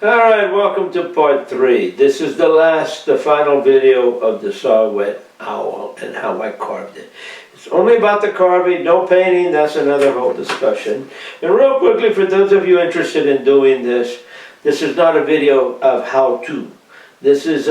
Alright, welcome to part 3. This is the final video of the Whet owl and how I carved it. It's only about the carving, no painting, that's another whole discussion. And real quickly, for those of you interested in doing this, this is not a video of how to. This is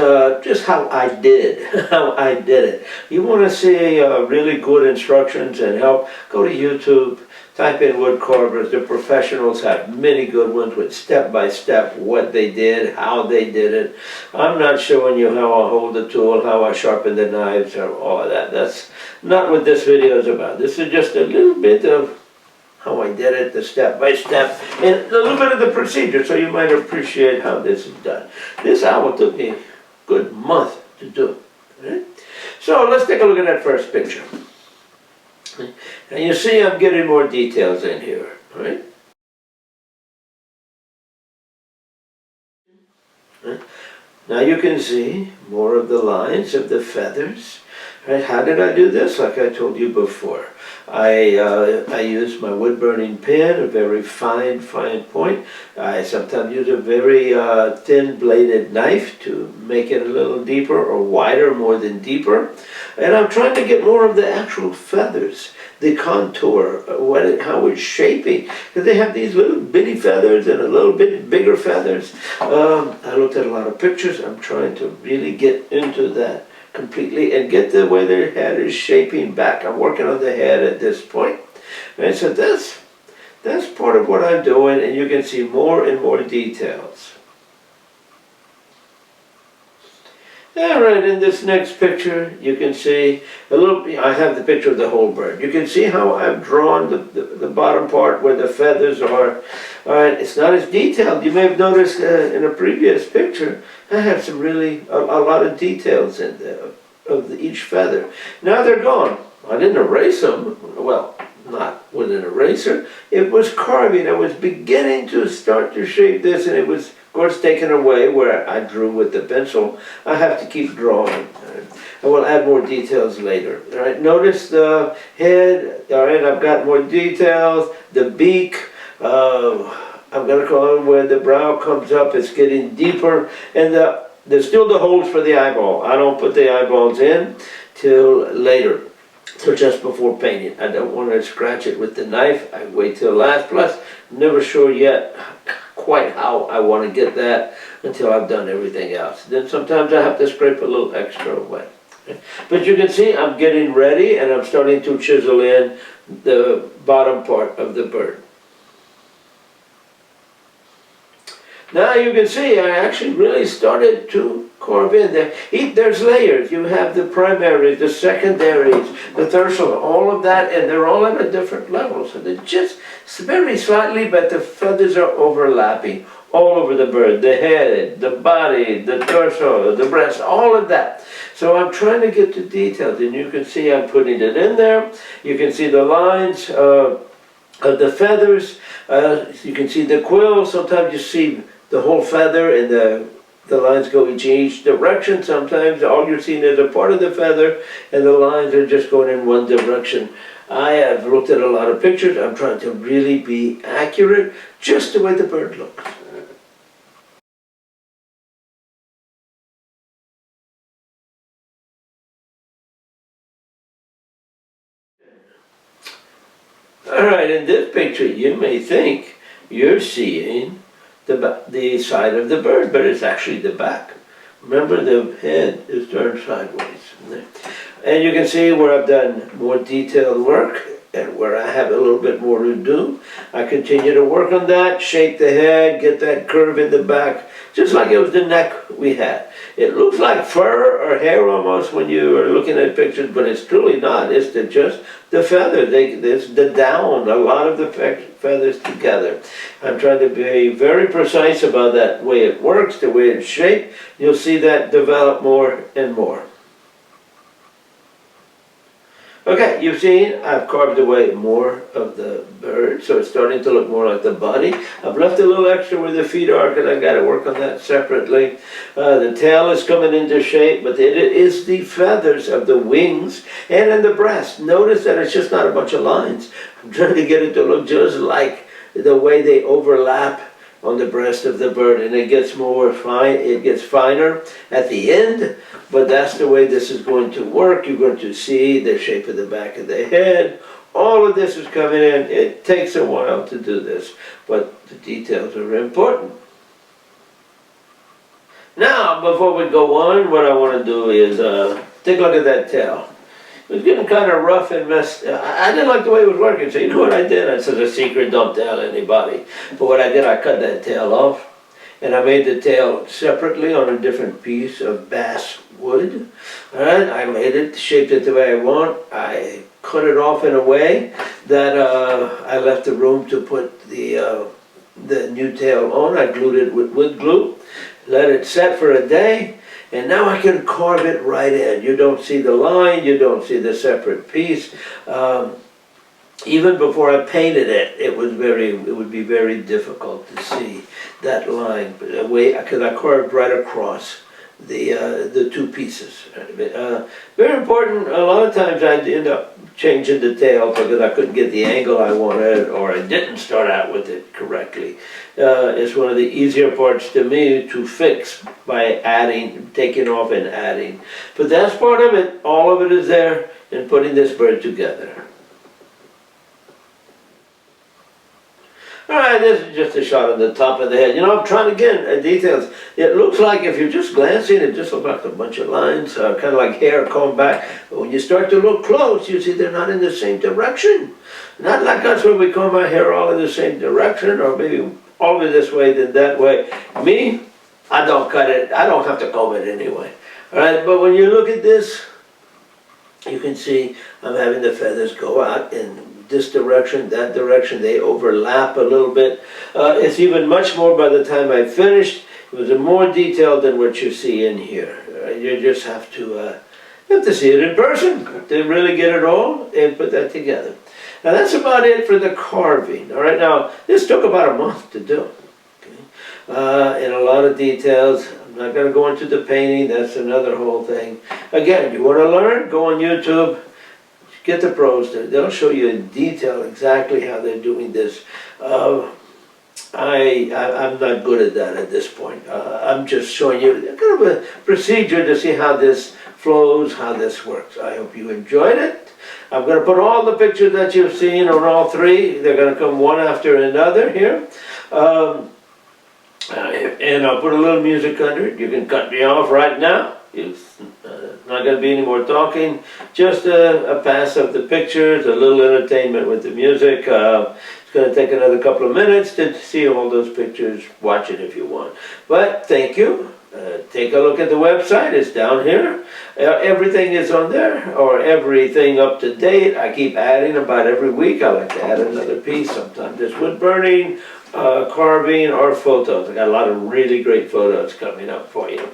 just how I did it. You want to see really good instructions and help, go to YouTube. Type in wood carvers. The professionals have many good ones with step-by-step what they did, how they did it. I'm not showing you how I hold the tool, how I sharpen the knives, or all of that. That's not what this video is about. This is just a little bit of how I did it, the step-by-step, and a little bit of the procedure, so you might appreciate how this is done. This owl took me a good month to do. Right? So let's take a look at that first picture. And you see I'm getting more details in here, right? Now you can see more of the lines of the feathers. Right? How did I do this? Like I told you before. I use my wood burning pen, a very fine point. I sometimes use a very thin bladed knife to make it a little deeper or wider more than deeper. And I'm trying to get more of the actual feathers, the contour, how it's shaping. Because they have these little bitty feathers and a little bit bigger feathers. I looked at a lot of pictures. I'm trying to really get into that completely and get the way their head is shaping back. I'm working on the head at this point. Right, so that's part of what I'm doing, and you can see more and more details. All right, in this next picture, you can see a little, I have the picture of the whole bird. You can see how I've drawn the bottom part where the feathers are. All right, it's not as detailed. You may have noticed in a previous picture, I have some really, a lot of details in there of each feather. Now they're gone. I didn't erase them. Well, not with an eraser. It was carving. I was beginning to start to shape this, and it was, of course, taken away where I drew with the pencil. I have to keep drawing. I will add more details later. All right, notice the head. All right, I've got more details. The beak. I'm going to call it where the brow comes up. It's getting deeper, and there's still the holes for the eyeball. I don't put the eyeballs in till later. So just before painting. I don't want to scratch it with the knife. I wait till last. Plus, I'm never sure yet quite how I want to get that until I've done everything else. Then sometimes I have to scrape a little extra away. But you can see I'm getting ready, and I'm starting to chisel in the bottom part of the bird. Now you can see I actually really started to carve in there. There's layers. You have the primaries, the secondaries, the tertial, all of that, and they're all at a different level. So they're just very slightly, but the feathers are overlapping all over the bird. The head, the body, the torso, the breast, all of that. So I'm trying to get to details, and you can see I'm putting it in there. You can see the lines of the feathers. You can see the quill. Sometimes you see the whole feather, and the lines go each direction. Sometimes all you're seeing is a part of the feather, and the lines are just going in one direction. I have looked at a lot of pictures. I'm trying to really be accurate, just the way the bird looks. All right, in this picture, you may think you're seeing the side of the bird, but it's actually the back. Remember, the head is turned sideways. And you can see where I've done more detailed work and where I have a little bit more to do. I continue to work on that, shape the head, get that curve in the back, just like it was the neck we had. It looks like fur or hair almost when you are looking at pictures, but it's truly not. It's just the feathers. It's the down, a lot of the feathers together. I'm trying to be very precise about that way it works, the way it's shaped. You'll see that develop more and more. Okay, you've seen I've carved away more of the bird, so it's starting to look more like the body. I've left a little extra where the feet are, because I've got to work on that separately. The tail is coming into shape, but it is the feathers of the wings and in the breast. Notice that it's just not a bunch of lines. I'm trying to get it to look just like the way they overlap on the breast of the bird, and it gets more fine, it gets finer at the end, but that's the way this is going to work. You're going to see the shape of the back of the head. All of this is coming in. It takes a while to do this, but the details are important. Now, before we go on, what I want to do is take a look at that tail. It was getting kind of rough and messed. I didn't like the way it was working, so you know what I did? I said, a secret, don't tell anybody. But what I did, I cut that tail off, and I made the tail separately on a different piece of bass wood. All right, I made it, shaped it the way I want. I cut it off in a way that I left the room to put the new tail on. I glued it with wood glue, let it set for a day. And now I can carve it right in. You don't see the line, you don't see the separate piece. Even before I painted it, it would be very difficult to see that line, because I carved right across the two pieces. Very important. A lot of times I'd end up changing the tail because I couldn't get the angle I wanted, or I didn't start out with it correctly. It's one of the easier parts to me to fix by taking off and adding. But that's part of it. All of it is there in putting this bird together. Alright, this is just a shot of the top of the head. You know, I'm trying to get details. It looks like, if you're just glancing, it just looks like a bunch of lines, kind of like hair combed back. But when you start to look close, you see they're not in the same direction. Not like us when we comb our hair all in the same direction, or maybe over this way, then that way. Me, I don't cut it. I don't have to comb it anyway. Alright, but when you look at this, you can see I'm having the feathers go out in this direction, that direction. They overlap a little bit. It's even much more by the time I finished. It was more detailed than what you see in here. You just have to see it in person to really get it all and put that together. Now that's about it for the carving. All right, now this took about a month to do. Okay? And a lot of details. I'm not going to go into the painting. That's another whole thing. Again, you want to learn? Go on YouTube. Get the pros. They'll show you in detail exactly how they're doing this. I'm not good at that at this point. I'm just showing you kind of a procedure to see how this flows, how this works. I hope you enjoyed it. I'm going to put all the pictures that you've seen on all three. They're going to come one after another here. And I'll put a little music under it. You can cut me off right now. It's not going to be any more talking. Just a pass of the pictures, a little entertainment with the music. It's going to take another couple of minutes to see all those pictures. Watch it if you want. But thank you. Take a look at the website. It's down here. Everything is on there, or everything up to date. I keep adding about every week. I like to add another piece. Sometimes it's wood burning, carving, or photos. I got a lot of really great photos coming up for you.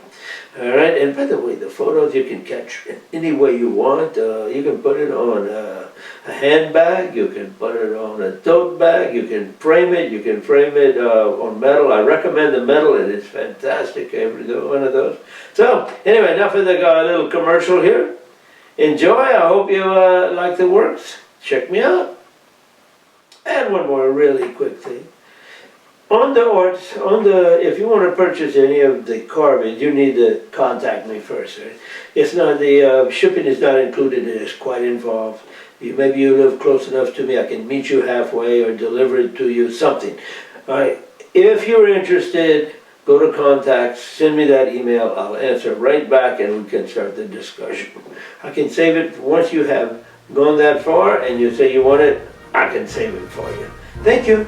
All right, and by the way, the photos you can catch any way you want. You can put it on a handbag, you can put it on a tote bag, you can frame it on metal. I recommend the metal, and it's fantastic, every one of those. So, anyway, enough of the little commercial here. Enjoy, I hope you like the works. Check me out. And one more really quick thing. If you want to purchase any of the carvings, you need to contact me first. Right? It's not the shipping is not included. It is quite involved. Maybe you live close enough to me. I can meet you halfway or deliver it to you. Something. All right. If you're interested, go to contacts. Send me that email. I'll answer right back, and we can start the discussion. I can save it once you have gone that far, and you say you want it. I can save it for you. Thank you.